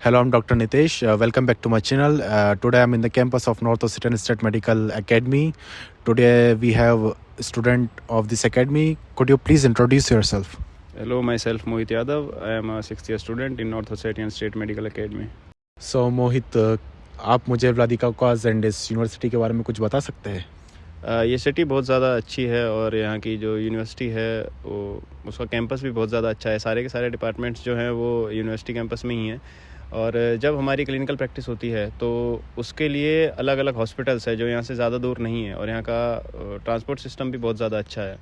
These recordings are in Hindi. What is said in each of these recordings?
Hello, I'm Dr. Nitesh. Welcome back to my channel. Today I'm in the campus of North Ossetian State Medical Academy. Today we have a student of this academy. Could you please introduce yourself? Hello, myself Mohit Yadav. I am a 6th year student in North Ossetian State Medical Academy. So मोहित, आप मुझे व्लादिकाउकाज एंड इस यूनिवर्सिटी के बारे में कुछ बता सकते हैं? ये सिटी बहुत ज़्यादा अच्छी है और यहाँ की जो यूनिवर्सिटी है वो उसका कैंपस भी बहुत ज़्यादा अच्छा है। सारे के सारे डिपार्टमेंट्स जो हैं वो यूनिवर्सिटी कैंपस में ही हैं। और जब हमारी क्लिनिकल प्रैक्टिस होती है तो उसके लिए अलग अलग हॉस्पिटल्स है जो यहाँ से ज़्यादा दूर नहीं है, और यहाँ का ट्रांसपोर्ट सिस्टम भी बहुत ज़्यादा अच्छा है।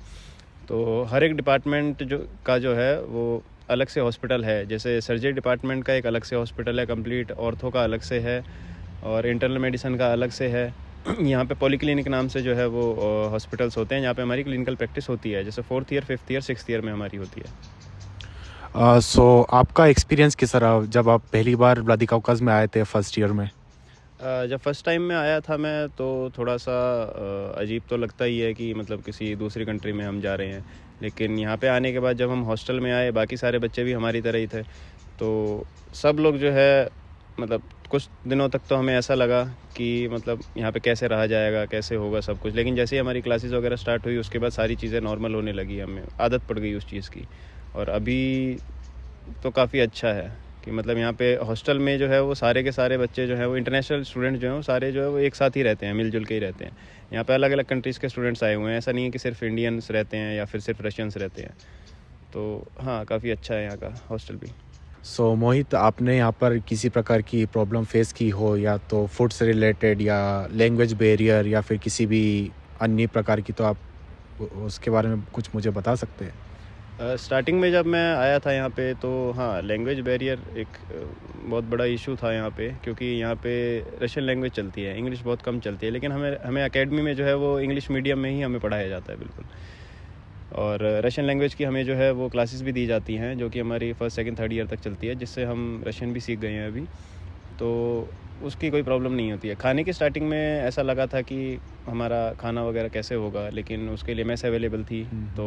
तो हर एक डिपार्टमेंट जो है वो अलग से हॉस्पिटल है। जैसे सर्जरी डिपार्टमेंट का एक अलग से हॉस्पिटल है, कंप्लीट ऑर्थो का अलग से है, और इंटरनल मेडिसिन का अलग से है। यहाँ पे पॉलीक्लिनिक नाम से जो है वो हॉस्पिटल्स होते हैं जहाँ पे हमारी क्लिनिकल प्रैक्टिस होती है। जैसे 4th year 5th year 6th year में हमारी होती है। सो आपका एक्सपीरियंस किस रहा जब आप पहली बार व्लादिकाउकाज में आए थे फर्स्ट ईयर में? जब फर्स्ट टाइम में आया था मैं तो थोड़ा सा अजीब तो लगता ही है कि मतलब किसी दूसरी कंट्री में हम जा रहे हैं। लेकिन यहाँ पे आने के बाद जब हम हॉस्टल में आए, बाकी सारे बच्चे भी हमारी तरह ही थे, तो सब लोग जो है मतलब कुछ दिनों तक तो हमें ऐसा लगा कि मतलब यहाँ पे कैसे रहा जाएगा, कैसे होगा सब कुछ। लेकिन जैसे ही हमारी क्लासेस वगैरह स्टार्ट हुई उसके बाद सारी चीज़ें नॉर्मल होने लगी, हमें आदत पड़ गई उस चीज़ की। और अभी तो काफ़ी अच्छा है कि मतलब यहाँ पे हॉस्टल में जो है वो सारे के सारे बच्चे जो हैं वो इंटरनेशनल स्टूडेंट जो हैं वो सारे जो है वो एक साथ ही रहते हैं, मिलजुल के ही रहते हैं। यहाँ पे अलग अलग कंट्रीज़ के स्टूडेंट्स आए हुए हैं, ऐसा नहीं है कि सिर्फ इंडियंस रहते हैं या फिर सिर्फ रशियंस रहते हैं। तो हाँ, काफ़ी अच्छा है यहाँ का हॉस्टल भी। सो मोहित, आपने यहाँ पर किसी प्रकार की प्रॉब्लम फेस की हो, या तो फूड से रिलेटेड या लैंग्वेज बैरियर या फिर किसी भी अन्य प्रकार की, तो आप उसके बारे में कुछ मुझे बता सकते हैं? स्टार्टिंग में जब मैं आया था यहाँ पे तो हाँ, लैंग्वेज बैरियर एक बहुत बड़ा इशू था यहाँ पे, क्योंकि यहाँ पे रशियन लैंग्वेज चलती है, इंग्लिश बहुत कम चलती है। लेकिन हमें एकेडमी में जो है वो इंग्लिश मीडियम में ही हमें पढ़ाया जाता है बिल्कुल। और रशियन लैंग्वेज की हमें जो है वो क्लासेस भी दी जाती हैं जो कि हमारी 1st 2nd 3rd ईयर तक चलती है, जिससे हम रशियन भी सीख गए हैं अभी। तो उसकी कोई प्रॉब्लम नहीं होती है। खाने की स्टार्टिंग में ऐसा लगा था कि हमारा खाना वगैरह कैसे होगा, लेकिन उसके लिए मेस अवेलेबल थी तो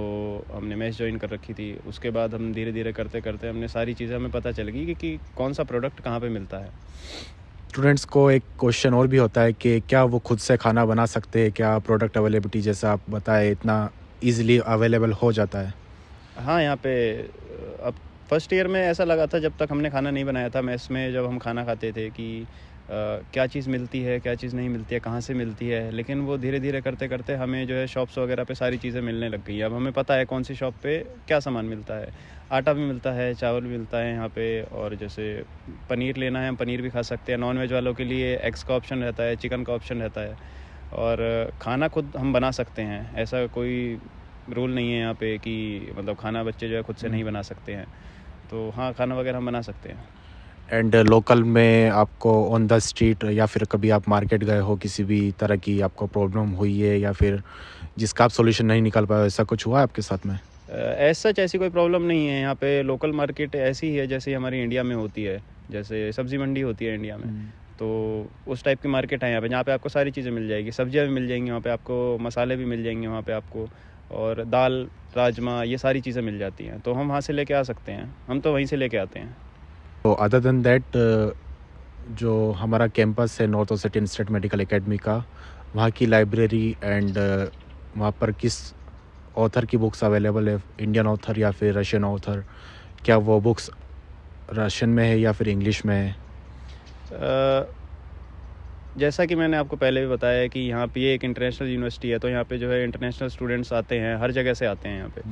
हमने मेस ज्वाइन कर रखी थी। उसके बाद हम धीरे धीरे करते करते हमने सारी चीज़ें हमें पता चल गई कि कौन सा प्रोडक्ट कहाँ पे मिलता है। स्टूडेंट्स को एक क्वेश्चन और भी होता है कि क्या वो खुद से खाना बना सकते हैं? क्या प्रोडक्ट अवेलेबिलिटी जैसा आप बताए इतना इजीली अवेलेबल हो जाता है? हाँ, यहाँ पे अब फर्स्ट ईयर में ऐसा लगा था जब तक हमने खाना नहीं बनाया था मेस में, जब हम खाना खाते थे कि क्या चीज़ मिलती है, क्या चीज़ नहीं मिलती है, कहाँ से मिलती है। लेकिन वो धीरे धीरे करते करते हमें जो है शॉप्स वगैरह पे सारी चीज़ें मिलने लग गई। अब हमें पता है कौन सी शॉप पे क्या सामान मिलता है। आटा भी मिलता है, चावल भी मिलता है यहाँ पे, और जैसे पनीर लेना है हम पनीर भी खा सकते हैं। नॉन वेज वालों के लिए एग्स का ऑप्शन रहता है, चिकन का ऑप्शन रहता है, और खाना खुद हम बना सकते हैं। ऐसा कोई रूल नहीं है यहाँ पे कि मतलब खाना बच्चे जो है खुद से नहीं बना सकते हैं। तो हाँ, खाना वगैरह हम बना सकते हैं। एंड लोकल में आपको ऑन द स्ट्रीट या फिर कभी आप मार्केट गए हो, किसी भी तरह की आपको प्रॉब्लम हुई है या फिर जिसका आप सॉल्यूशन नहीं निकाल पाए, ऐसा कुछ हुआ है आपके साथ में? ऐसी कोई प्रॉब्लम नहीं है। यहाँ पे लोकल मार्केट ऐसी ही है जैसे हमारी इंडिया में होती है, जैसे सब्ज़ी मंडी होती है इंडिया में। तो उस टाइप की मार्केट है यहाँ पे, जहाँ पे आपको सारी चीज़ें मिल जाएगी। सब्जियाँ भी मिल जाएंगी वहाँ पे आपको, मसाले भी मिल जाएंगे वहाँ पे आपको, और दाल राजमा ये सारी चीज़ें मिल जाती हैं। तो हम वहाँ से लेके आ सकते हैं, हम तो वहीं से लेके आते हैं। तो अदर देन दैट, जो हमारा कैंपस है नॉर्थ ओसेटियन स्टेट मेडिकल एकेडमी का, वहाँ की लाइब्रेरी एंड वहाँ पर किस ऑथर की बुक्स अवेलेबल है? इंडियन ऑथर या फिर रशियन ऑथर? क्या वो बुक्स रशियन में है या फिर इंग्लिश में है? जैसा कि मैंने आपको पहले भी बताया है कि यहाँ पे ये एक इंटरनेशनल यूनिवर्सिटी है, तो यहाँ पे जो है इंटरनेशनल स्टूडेंट्स आते हैं, हर जगह से आते हैं यहाँ पे।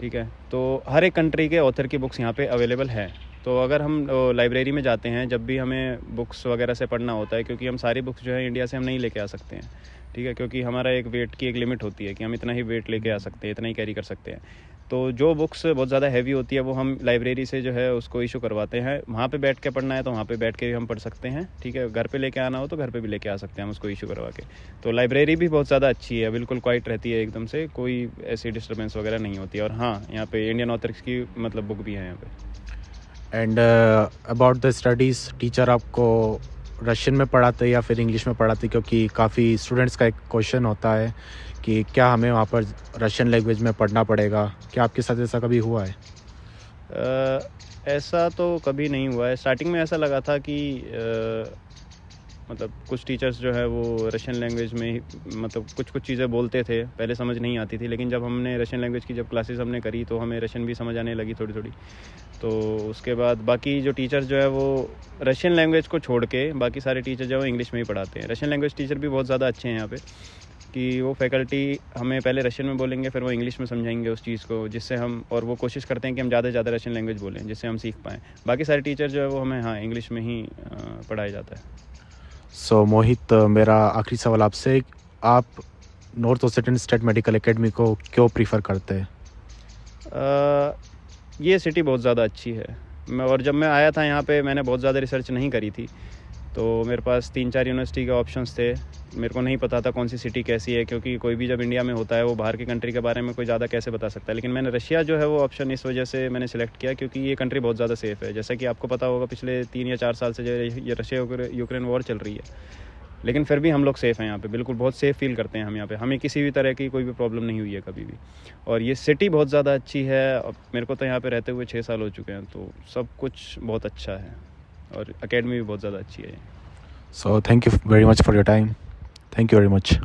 ठीक है, तो हर एक कंट्री के ऑथर की बुक्स यहाँ पे अवेलेबल है। तो अगर हम लाइब्रेरी में जाते हैं, जब भी हमें बुक्स वगैरह से पढ़ना होता है, क्योंकि हम सारी बुक्स जो है इंडिया से हम नहीं लेके आ सकते हैं। ठीक है, क्योंकि हमारा एक वेट की एक लिमिट होती है कि हम इतना ही वेट लेके आ सकते हैं, इतना ही कैरी कर सकते हैं। तो जो बुक्स बहुत ज़्यादा हैवी होती है वो हम लाइब्रेरी से जो है उसको इशू करवाते हैं। वहाँ पे बैठ के पढ़ना है तो वहाँ पे बैठ के भी हम पढ़ सकते हैं। ठीक है, घर पे लेके आना हो तो घर पे भी लेके आ सकते हैं हम उसको इशू करवा के। तो लाइब्रेरी भी बहुत ज़्यादा अच्छी है, बिल्कुल क्वाइट रहती है एकदम से, कोई ऐसी डिस्टर्बेंस वगैरह नहीं होती है। और हाँ, यहाँ पे इंडियन ऑथर्स की मतलब बुक भी है यहाँ पे। And about the studies, teacher आपको रशियन में पढ़ाते या फिर इंग्लिश में पढ़ाते? क्योंकि काफ़ी स्टूडेंट्स का एक क्वेश्चन होता है कि क्या हमें वहाँ पर रशियन लैंग्वेज में पढ़ना पड़ेगा। क्या आपके साथ ऐसा कभी हुआ है? ऐसा तो कभी नहीं हुआ है। स्टार्टिंग में ऐसा लगा था कि मतलब कुछ टीचर्स जो है वो रशियन लैंग्वेज में ही मतलब कुछ चीज़ें बोलते थे, पहले समझ नहीं आती थी, लेकिन जब हमने रशियन लैंग्वेज की जब क्लासेस हमने करी तो हमें रशियन भी समझ आने लगी थोड़ी थोड़ी। तो उसके बाद बाकी जो टीचर्स जो है वो रशियन लैंग्वेज को छोड़ के बाकी सारे टीचर जो है वो इंग्लिश में ही पढ़ाते हैं। रशियन लैंग्वेज टीचर भी बहुत ज़्यादा अच्छे हैं यहाँ पे, कि वो फैकल्टी हमें पहले रशियन में बोलेंगे, फिर वो इंग्लिश में समझाएंगे उस चीज़ को, जिससे हम, और वो कोशिश करते हैं कि हम ज़्यादा से ज़्यादा रशियन लैंग्वेज बोलें जिससे हम सीख पाएँ। बाकी सारे टीचर जो है वो हमें हाँ इंग्लिश में ही पढ़ाया जाता है। सो मोहित, मेरा आखिरी सवाल आपसे, आप नॉर्थ ओसेटियन स्टेट मेडिकल एकेडमी को क्यों प्रीफर करते हैं? ये सिटी बहुत ज़्यादा अच्छी है। और जब मैं आया था यहाँ पे मैंने बहुत ज़्यादा रिसर्च नहीं करी थी, तो मेरे पास 3-4 यूनिवर्सिटी के ऑप्शंस थे। मेरे को नहीं पता था कौन सी सिटी कैसी है, क्योंकि कोई भी जब इंडिया में होता है वो बाहर की कंट्री के बारे में कोई ज़्यादा कैसे बता सकता है। लेकिन मैंने रशिया जो है वो ऑप्शन इस वजह से मैंने सेलेक्ट किया क्योंकि ये कंट्री बहुत ज़्यादा सेफ़ है। जैसा कि आपको पता होगा पिछले 3 या 4 साल से जो ये रशिया यूक्रेन वॉर चल रही है, लेकिन फिर भी हम लोग सेफ़ हैं यहाँ पे, बिल्कुल बहुत सेफ़ फील करते हैं हम यहाँ पे। हमें किसी भी तरह की कोई भी प्रॉब्लम नहीं हुई है कभी भी। और ये सिटी बहुत ज़्यादा अच्छी है। अब मेरे को तो यहाँ पे रहते हुए 6 साल हो चुके हैं, तो सब कुछ बहुत अच्छा है और एकेडमी भी बहुत ज़्यादा अच्छी है। So thank you very much for your time. Thank you very much.